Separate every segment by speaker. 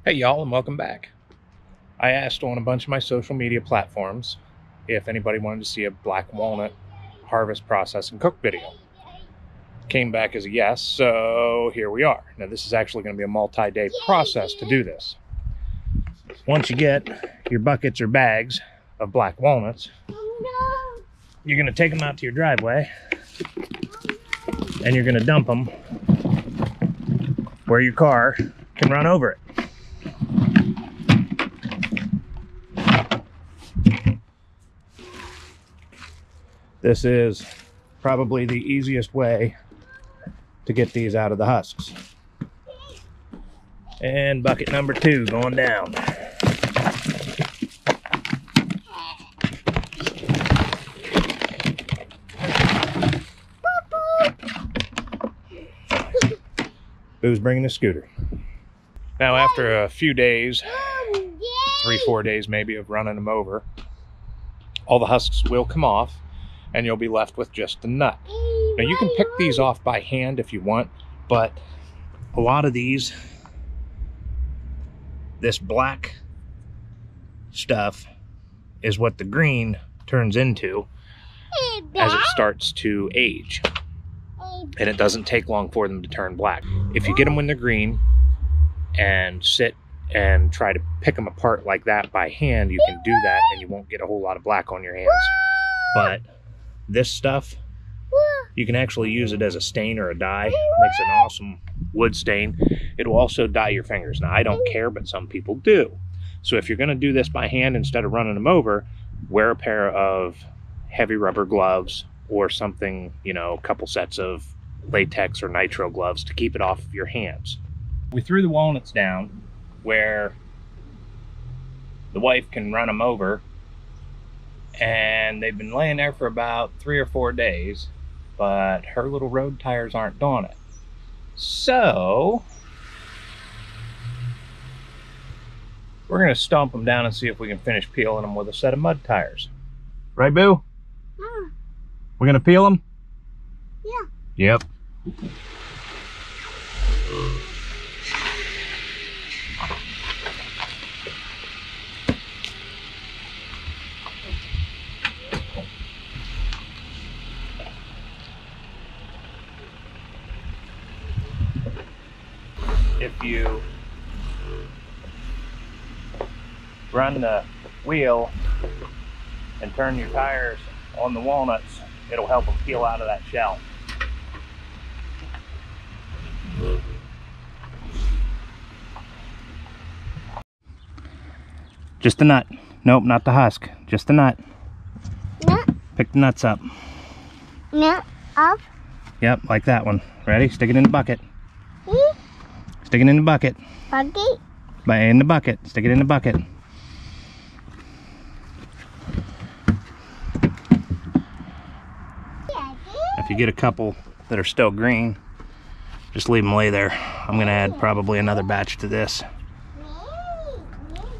Speaker 1: Hey y'all, and welcome back. I asked on a bunch of my social media platforms if anybody wanted to see a black walnut harvest, process, and cook video. Came back as a yes, so here we are. Now this is actually going to be a multi-day process to do this. Once you get your buckets or bags of black walnuts, you're going to take them out to your driveway and you're going to dump them where your car can run over it. This is probably the easiest way to get these out of the husks. And bucket number 2 going down. Boo's bringing the scooter. Now after a few days, 3-4 days maybe of running them over, all the husks will come off and you'll be left with just the nut. Now you can pick these off by hand if you want, but a lot of these, this black stuff is what the green turns into as it starts to age. And it doesn't take long for them to turn black. If you get them when they're green and sit and try to pick them apart like that by hand, you can do that and you won't get a whole lot of black on your hands. But this stuff, you can actually use it as a stain or a dye. It makes an awesome wood stain. It will also dye your fingers. Now I don't care, but some people do. So if you're going to do this by hand instead of running them over, wear a pair of heavy rubber gloves or something, you know, a couple sets of latex or nitrile gloves to keep it off of your hands. We threw the walnuts down where the wife can run them over, and they've been laying there for about 3 or 4 days, but her little road tires aren't doing it. So we're going to stomp them down and see if we can finish peeling them with a set of mud tires. Right, Boo?
Speaker 2: Yeah.
Speaker 1: We're going to peel them?
Speaker 2: Yeah.
Speaker 1: Yep. If you run the wheel and turn your tires on the walnuts, it'll help them peel out of that shell. Just the nut. Nope, not the husk. Just the nut.
Speaker 2: Nut.
Speaker 1: Pick the nuts up.
Speaker 2: Nut up.
Speaker 1: Yep, like that one. Ready? Stick it in the bucket. Stick it in the bucket.
Speaker 2: Bucket.
Speaker 1: In the bucket. Stick it in the bucket. If you get a couple that are still green, just leave them lay there. I'm going to add probably another batch to this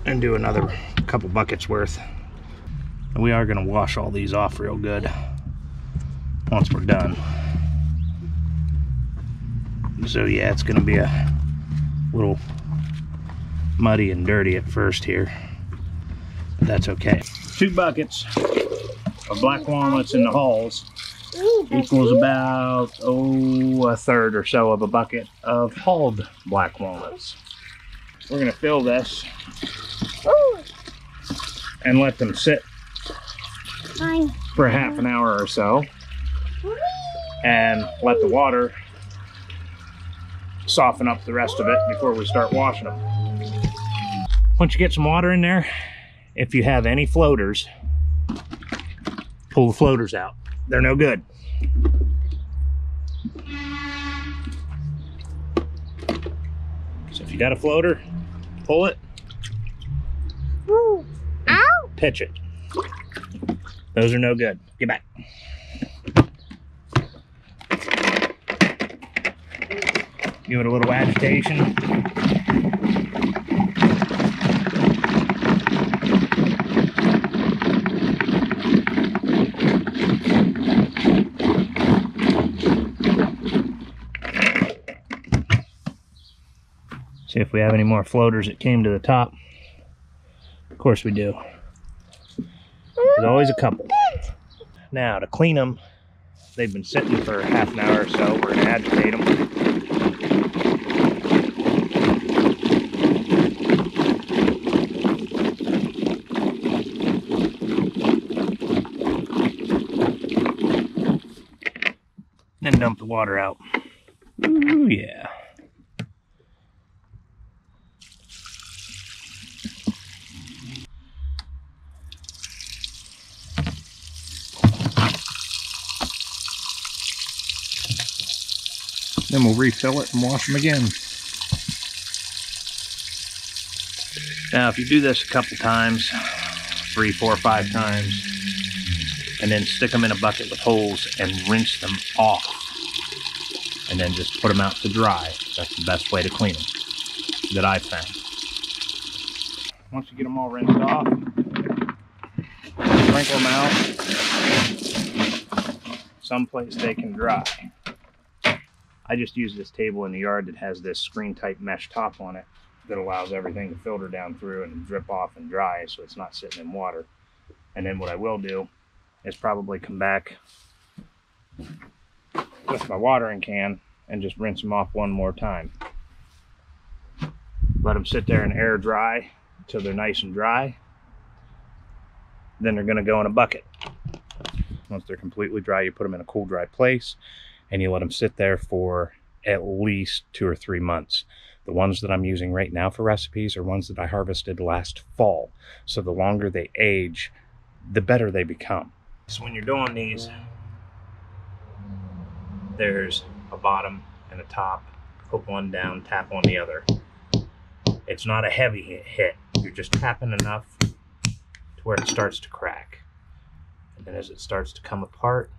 Speaker 1: and do another couple buckets worth. And we are going to wash all these off real good once we're done. So yeah, it's going to be a little muddy and dirty at first here, but that's okay. 2 buckets of black walnuts in the hulls equals about, a third or so of a bucket of hulled black walnuts. We're going to fill this and let them sit for a half an hour or so and let the water soften up the rest of it before we start washing them. Once you get some water in there, if you have any floaters, pull the floaters out. They're no good. So if you got a floater, pull it, pitch it. Those are no good. Get back. Give it a little agitation. See if we have any more floaters that came to the top. Of course we do. There's always a couple. Now to clean them, they've been sitting for half an hour or so. We're gonna agitate them. Then dump the water out. Ooh, yeah. Then we'll refill it and wash them again. Now, if you do this a couple times, 3, 4, 5 times, and then stick them in a bucket with holes and rinse them off, and then just put them out to dry, that's the best way to clean them that I've found. Once you get them all rinsed off, sprinkle them out someplace they can dry. I just use this table in the yard that has this screen type mesh top on it that allows everything to filter down through and drip off and dry, so it's not sitting in water. And then what I will do is probably come back with my watering can and just rinse them off one more time. Let them sit there and air dry until they're nice and dry. Then they're going to go in a bucket. Once they're completely dry, you put them in a cool, dry place, and you let them sit there for at least 2 or 3 months. The ones that I'm using right now for recipes are ones that I harvested last fall. So the longer they age, the better they become. So when you're doing these, there's a bottom and a top. Hook one down, tap on the other. It's not a heavy hit. You're just tapping enough to where it starts to crack. And then as it starts to come apart,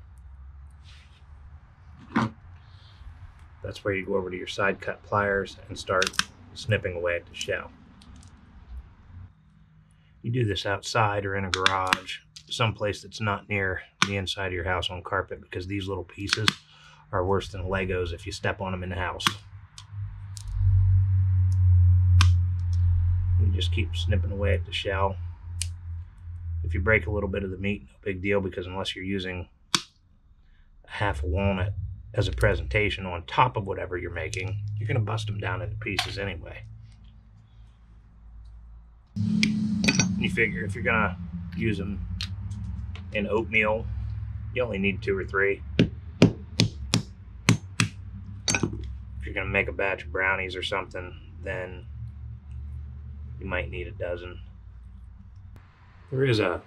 Speaker 1: that's where you go over to your side cut pliers and start snipping away at the shell. You do this outside or in a garage, someplace that's not near the inside of your house on carpet, because these little pieces are worse than Legos if you step on them in the house. You just keep snipping away at the shell. If you break a little bit of the meat, no big deal, because unless you're using half a walnut as a presentation on top of whatever you're making, you're going to bust them down into pieces anyway. You figure if you're going to use them in oatmeal, you only need 2 or 3. If you're going to make a batch of brownies or something, then you might need a dozen. There is a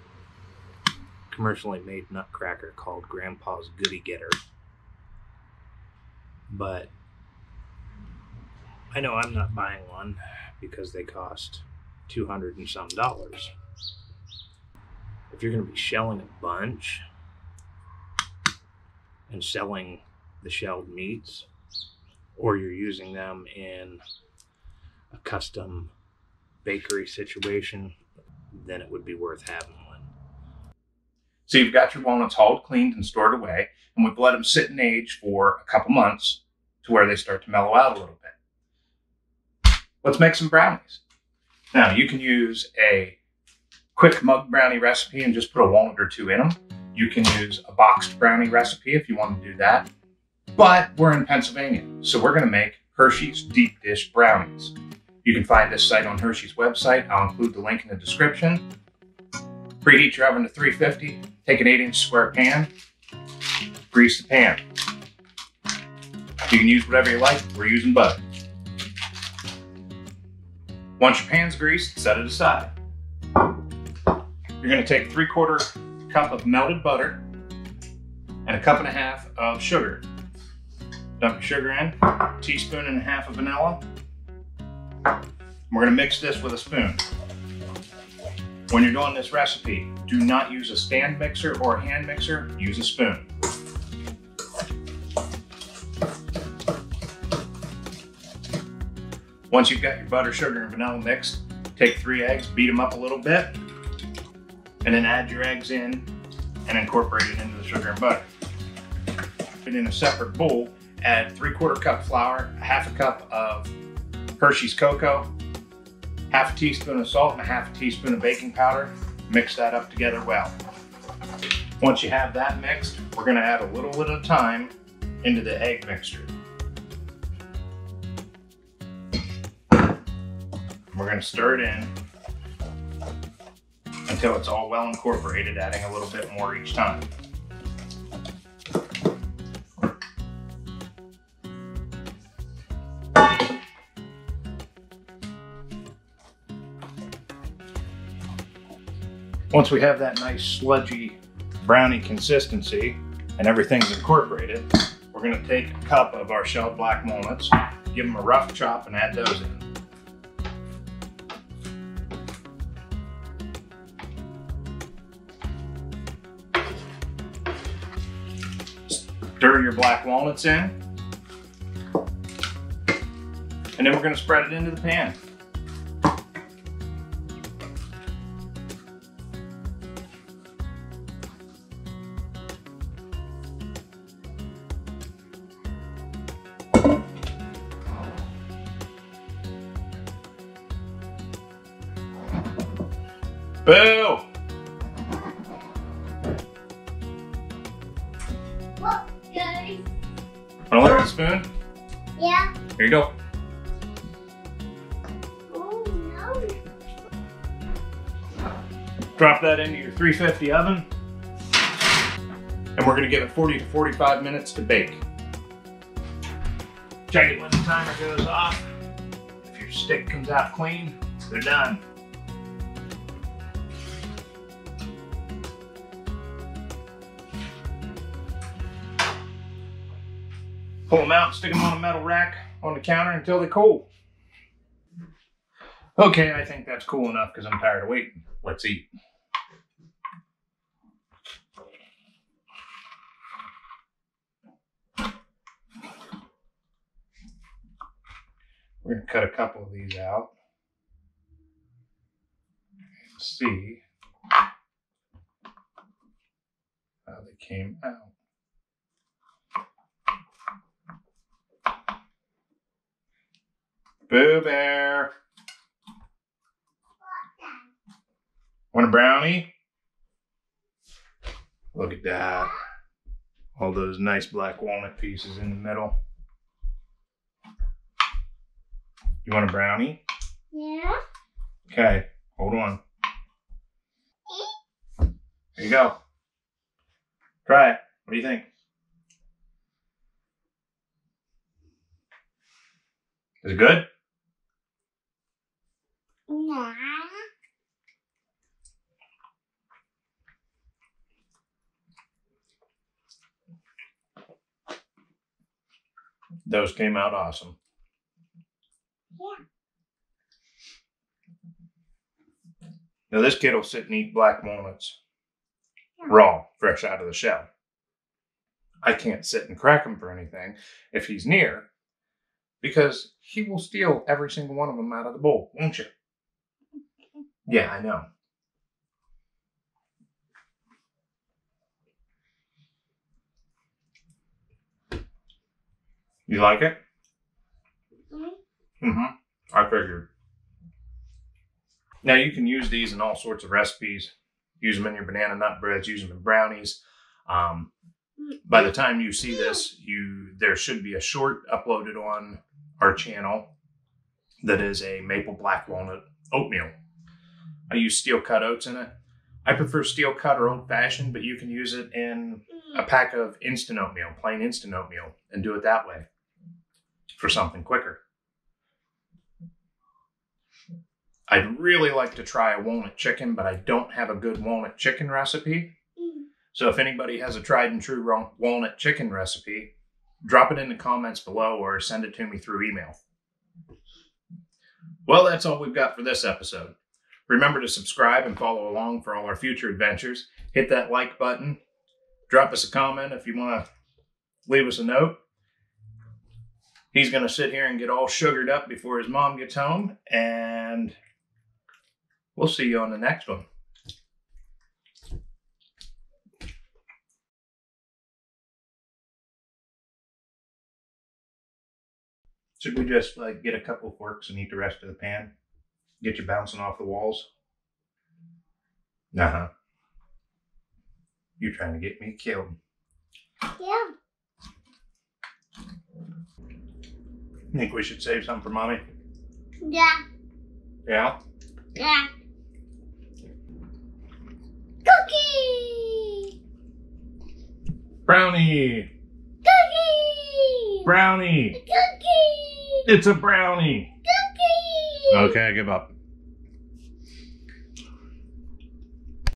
Speaker 1: commercially made nutcracker called Grandpa's Goody Getter, but I know I'm not buying one because they cost $200 and some. If you're going to be shelling a bunch and selling the shelled meats, or you're using them in a custom bakery situation, then it would be worth having one. So you've got your walnuts hauled, cleaned, and stored away, and we've let them sit and age for a couple months to where they start to mellow out a little bit. Let's make some brownies. Now, you can use a quick mug brownie recipe and just put a walnut or 2 in them. You can use a boxed brownie recipe if you want to do that. But we're in Pennsylvania, so we're going to make Hershey's deep dish brownies. You can find this site on Hershey's website. I'll include the link in the description. Preheat your oven to 350. Take an 8-inch square pan. Grease the pan. You can use whatever you like. We're using butter. Once your pan's greased, set it aside. You're going to take 3/4 cup of melted butter and 1.5 cups of sugar. Dump your sugar in, 1.5 teaspoons of vanilla. We're going to mix this with a spoon. When you're doing this recipe, do not use a stand mixer or a hand mixer, use a spoon. Once you've got your butter, sugar, and vanilla mixed, take 3 eggs, beat them up a little bit, and then add your eggs in and incorporate it into the sugar and butter. And in a separate bowl, add 3/4 cup flour, 1/2 cup of Hershey's cocoa, half a teaspoon of salt, and a half a teaspoon of baking powder. Mix that up together well. Once you have that mixed, we're going to add a little at a time into the egg mixture. We're going to stir it in until it's all well incorporated, adding a little bit more each time. Once we have that nice sludgy brownie consistency and everything's incorporated, we're going to take a cup of our shelled black walnuts, give them a rough chop, and add those in. Stir your black walnuts in, and then we're going to spread it into the pan. Boo!
Speaker 2: What, guys?
Speaker 1: Wanna look at the spoon?
Speaker 2: Yeah.
Speaker 1: Here you go.
Speaker 2: Oh, no.
Speaker 1: Drop that into your 350 oven, and we're gonna give it 40 to 45 minutes to bake. Check it when the timer goes off. If your stick comes out clean, they're done. Pull them out, stick them on a metal rack on the counter until they cool. Okay, I think that's cool enough because I'm tired of waiting. Let's eat. We're going to cut a couple of these out and see how they came out. Boo Bear. Want a brownie? Look at that. All those nice black walnut pieces in the middle. You want a brownie?
Speaker 2: Yeah.
Speaker 1: Okay, hold on. Here you go. Try it. What do you think? Is it good?
Speaker 2: Nah.
Speaker 1: Those came out awesome.
Speaker 2: Yeah.
Speaker 1: Now this kid will sit and eat black walnuts raw, fresh out of the shell. I can't sit and crack him for anything if he's near, because he will steal every single one of them out of the bowl, won't you? Yeah, I know. You like it? Mm-hmm. I figured. Now you can use these in all sorts of recipes. Use them in your banana nut breads, use them in brownies. By the time you see this, there should be a short uploaded on our channel that is a maple black walnut oatmeal. I use steel cut oats in it. I prefer steel cut or old fashioned, but you can use it in a pack of instant oatmeal, plain instant oatmeal, and do it that way for something quicker. I'd really like to try a walnut chicken, but I don't have a good walnut chicken recipe. So if anybody has a tried and true walnut chicken recipe, drop it in the comments below or send it to me through email. Well, that's all we've got for this episode. Remember to subscribe and follow along for all our future adventures. Hit that like button. Drop us a comment if you want to leave us a note. He's going to sit here and get all sugared up before his mom gets home, and we'll see you on the next one. Should we just like get a couple forks and eat the rest of the pan? Get you bouncing off the walls? Uh-huh. You're trying to get me killed.
Speaker 2: Yeah.
Speaker 1: Think we should save some for Mommy?
Speaker 2: Yeah.
Speaker 1: Yeah?
Speaker 2: Yeah. Cookie!
Speaker 1: Brownie!
Speaker 2: Cookie!
Speaker 1: Brownie!
Speaker 2: Cookie!
Speaker 1: It's a brownie!
Speaker 2: Cookie!
Speaker 1: Okay, I give up.